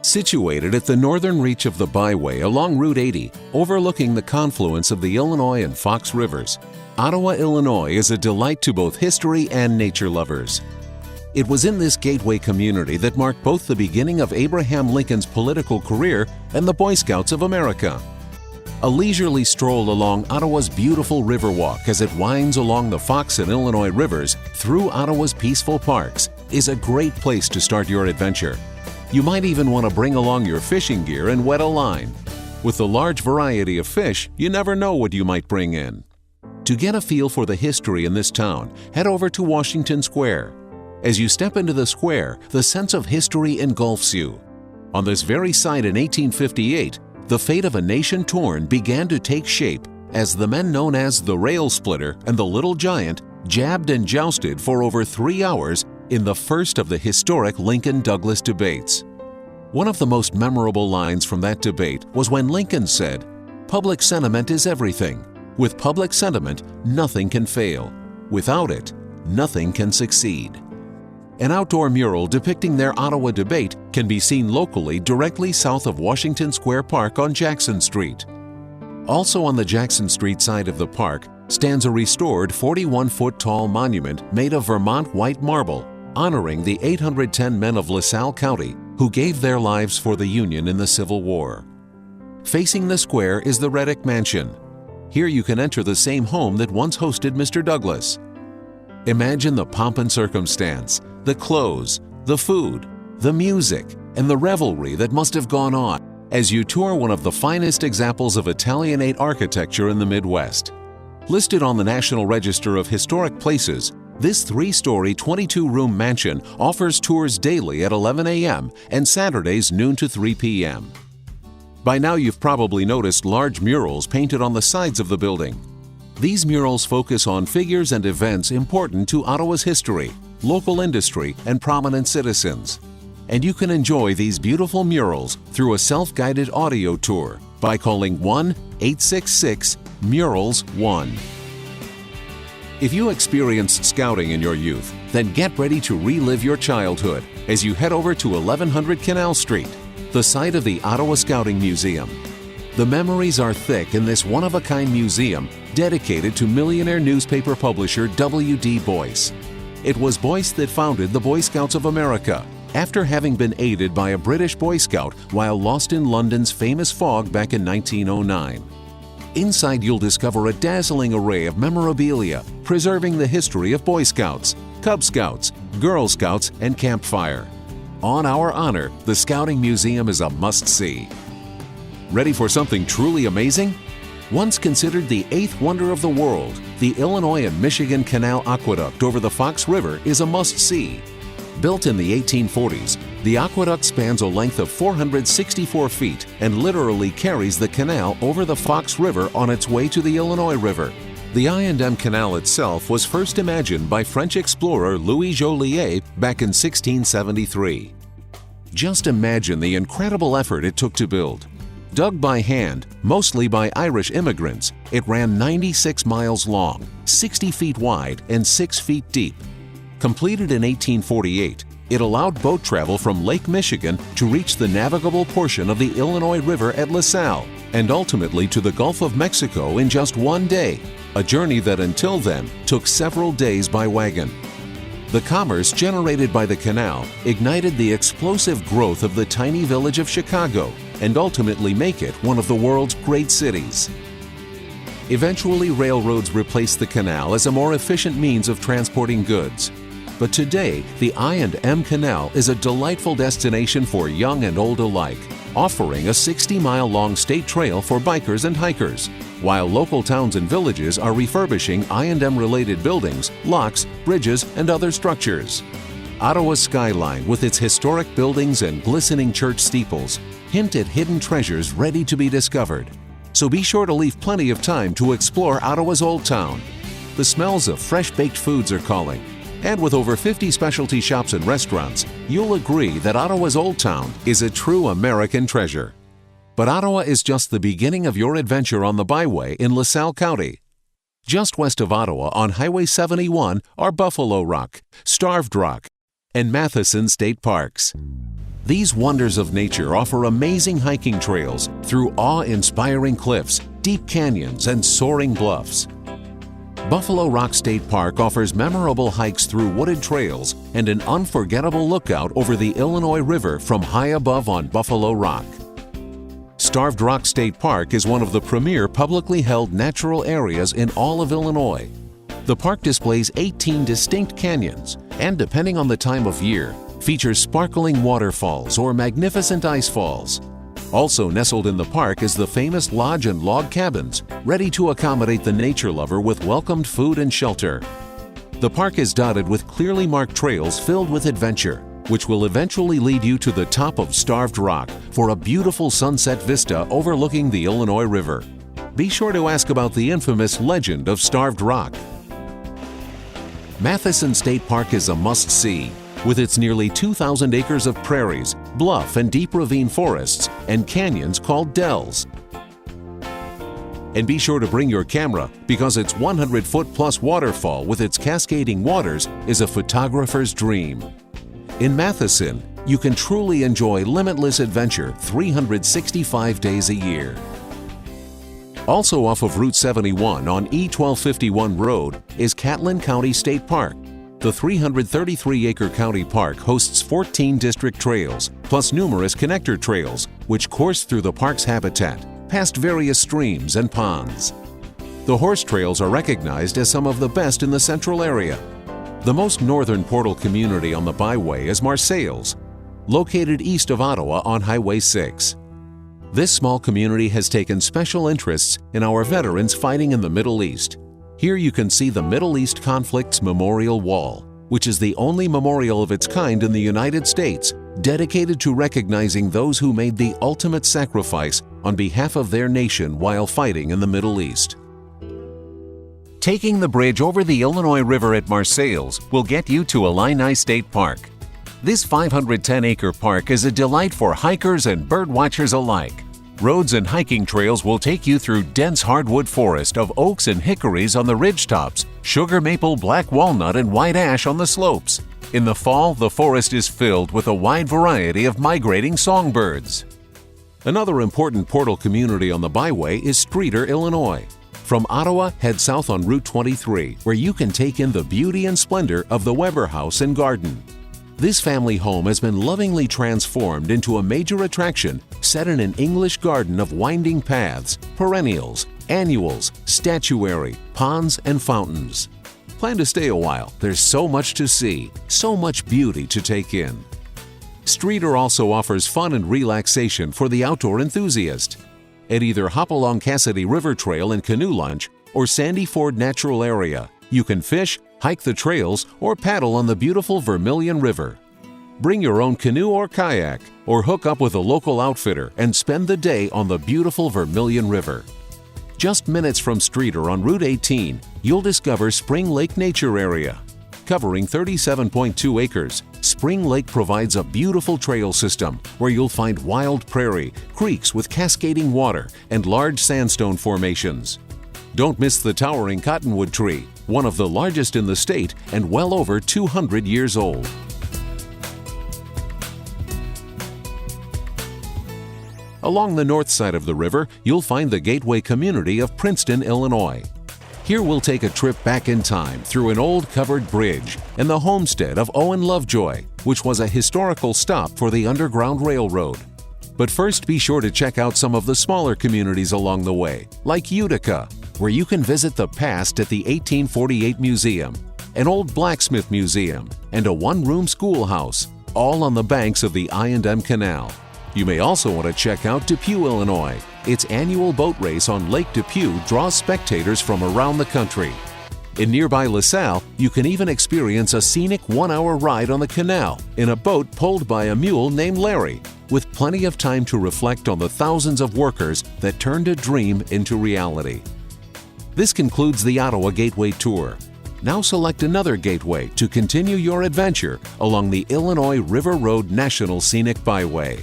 Situated at the northern reach of the byway along Route 80, overlooking the confluence of the Illinois and Fox Rivers, Ottawa, Illinois is a delight to both history and nature lovers. It was in this gateway community that marked both the beginning of Abraham Lincoln's political career and the Boy Scouts of America. A leisurely stroll along Ottawa's beautiful Riverwalk as it winds along the Fox and Illinois rivers through Ottawa's peaceful parks is a great place to start your adventure. You might even want to bring along your fishing gear and wet a line. With the large variety of fish, you never know what you might bring in. To get a feel for the history in this town, head over to Washington Square. As you step into the square, the sense of history engulfs you. On this very site in 1858, the fate of a nation torn began to take shape as the men known as the Rail Splitter and the Little Giant jabbed and jousted for over 3 hours in the first of the historic Lincoln-Douglas debates. One of the most memorable lines from that debate was when Lincoln said, "Public sentiment is everything. With public sentiment, nothing can fail. Without it, nothing can succeed." An outdoor mural depicting their Ottawa debate can be seen locally directly south of Washington Square Park on Jackson Street. Also on the Jackson Street side of the park stands a restored 41-foot-tall monument made of Vermont white marble, honoring the 810 men of LaSalle County who gave their lives for the Union in the Civil War. Facing the square is the Reddick Mansion. Here you can enter the same home that once hosted Mr. Douglas. Imagine the pomp and circumstance, the clothes, the food, the music, and the revelry that must have gone on as you tour one of the finest examples of Italianate architecture in the Midwest. Listed on the National Register of Historic Places, this 3-story, 22-room mansion offers tours daily at 11 a.m. and Saturdays noon to 3 p.m. By now you've probably noticed large murals painted on the sides of the building. These murals focus on figures and events important to Ottawa's history, local industry, and prominent citizens. And you can enjoy these beautiful murals through a self-guided audio tour by calling 1-866-MURALS-1. If you experienced scouting in your youth, then get ready to relive your childhood as you head over to 1100 Canal Street, the site of the Ottawa Scouting Museum. The memories are thick in this one-of-a-kind museum dedicated to millionaire newspaper publisher W.D. Boyce. It was Boyce that founded the Boy Scouts of America after having been aided by a British Boy Scout while lost in London's famous fog back in 1909. Inside you'll discover a dazzling array of memorabilia preserving the history of Boy Scouts, Cub Scouts, Girl Scouts, and Campfire. On our honor, the Scouting Museum is a must-see. Ready for something truly amazing? Once considered the 8th wonder of the world, the Illinois and Michigan Canal Aqueduct over the Fox River is a must-see. Built in the 1840s, the aqueduct spans a length of 464 feet and literally carries the canal over the Fox River on its way to the Illinois River. The I&M Canal itself was first imagined by French explorer Louis Joliet back in 1673. Just imagine the incredible effort it took to build. Dug by hand, mostly by Irish immigrants, it ran 96 miles long, 60 feet wide, and 6 feet deep. Completed in 1848, it allowed boat travel from Lake Michigan to reach the navigable portion of the Illinois River at LaSalle, and ultimately to the Gulf of Mexico in just one day, a journey that until then took several days by wagon. The commerce generated by the canal ignited the explosive growth of the tiny village of Chicago and ultimately make it one of the world's great cities. Eventually, railroads replaced the canal as a more efficient means of transporting goods. But today, the I&M Canal is a delightful destination for young and old alike, offering a 60-mile-long state trail for bikers and hikers, while local towns and villages are refurbishing I&M-related buildings, locks, bridges, and other structures. Ottawa's skyline, with its historic buildings and glistening church steeples, hint at hidden treasures ready to be discovered. So be sure to leave plenty of time to explore Ottawa's Old Town. The smells of fresh-baked foods are calling, and with over 50 specialty shops and restaurants, you'll agree that Ottawa's Old Town is a true American treasure. But Ottawa is just the beginning of your adventure on the byway in LaSalle County. Just west of Ottawa on Highway 71 are Buffalo Rock, Starved Rock, and Matheson State Parks. These wonders of nature offer amazing hiking trails through awe-inspiring cliffs, deep canyons, and soaring bluffs. Buffalo Rock State Park offers memorable hikes through wooded trails and an unforgettable lookout over the Illinois River from high above on Buffalo Rock. Starved Rock State Park is one of the premier publicly held natural areas in all of Illinois. The park displays 18 distinct canyons and, depending on the time of year, features sparkling waterfalls or magnificent ice falls. Also nestled in the park is the famous lodge and log cabins, ready to accommodate the nature lover with welcomed food and shelter. The park is dotted with clearly marked trails filled with adventure, which will eventually lead you to the top of Starved Rock for a beautiful sunset vista overlooking the Illinois River. Be sure to ask about the infamous legend of Starved Rock. Matheson State Park is a must-see, with its nearly 2,000 acres of prairies, bluff and deep ravine forests, and canyons called dells. And be sure to bring your camera, because its 100-foot-plus waterfall with its cascading waters is a photographer's dream. In Matheson, you can truly enjoy limitless adventure 365 days a year. Also off of Route 71 on E1251 Road is Catlin County State Park. The 333-acre county park hosts 14 district trails, plus numerous connector trails, which course through the park's habitat, past various streams and ponds. The horse trails are recognized as some of the best in the central area. The most northern portal community on the byway is Marseilles, located east of Ottawa on Highway 6. This small community has taken special interests in our veterans fighting in the Middle East. Here you can see the Middle East Conflicts Memorial Wall, which is the only memorial of its kind in the United States dedicated to recognizing those who made the ultimate sacrifice on behalf of their nation while fighting in the Middle East. Taking the bridge over the Illinois River at Marseilles will get you to Illini State Park. This 510-acre park is a delight for hikers and birdwatchers alike. Roads and hiking trails will take you through dense hardwood forest of oaks and hickories on the ridgetops, sugar maple, black walnut, and white ash on the slopes. In the fall, the forest is filled with a wide variety of migrating songbirds. Another important portal community on the byway is Streator, Illinois. From Ottawa, head south on Route 23, where you can take in the beauty and splendor of the Weber House and Garden. This family home has been lovingly transformed into a major attraction set in an English garden of winding paths, perennials, annuals, statuary, ponds, and fountains. Plan to stay a while. There's so much to see, so much beauty to take in. Streator also offers fun and relaxation for the outdoor enthusiast. At either Hopalong Cassidy River Trail and Canoe Launch or Sandy Ford Natural Area, you can fish, hike the trails, or paddle on the beautiful Vermilion River. Bring your own canoe or kayak, or hook up with a local outfitter and spend the day on the beautiful Vermilion River. Just minutes from Streator on Route 18, you'll discover Spring Lake Nature Area. Covering 37.2 acres, Spring Lake provides a beautiful trail system where you'll find wild prairie, creeks with cascading water, and large sandstone formations. Don't miss the towering cottonwood tree, one of the largest in the state and well over 200 years old. Along the north side of the river, you'll find the gateway community of Princeton, Illinois. Here we'll take a trip back in time through an old covered bridge and the homestead of Owen Lovejoy, which was a historical stop for the Underground Railroad. But first, be sure to check out some of the smaller communities along the way, like Utica, where you can visit the past at the 1848 Museum, an old blacksmith museum, and a one-room schoolhouse, all on the banks of the I&M Canal. You may also want to check out Depew, Illinois. Its annual boat race on Lake Depew draws spectators from around the country. In nearby LaSalle, you can even experience a scenic one-hour ride on the canal in a boat pulled by a mule named Larry, with plenty of time to reflect on the thousands of workers that turned a dream into reality. This concludes the Ottawa Gateway Tour. Now select another gateway to continue your adventure along the Illinois River Road National Scenic Byway.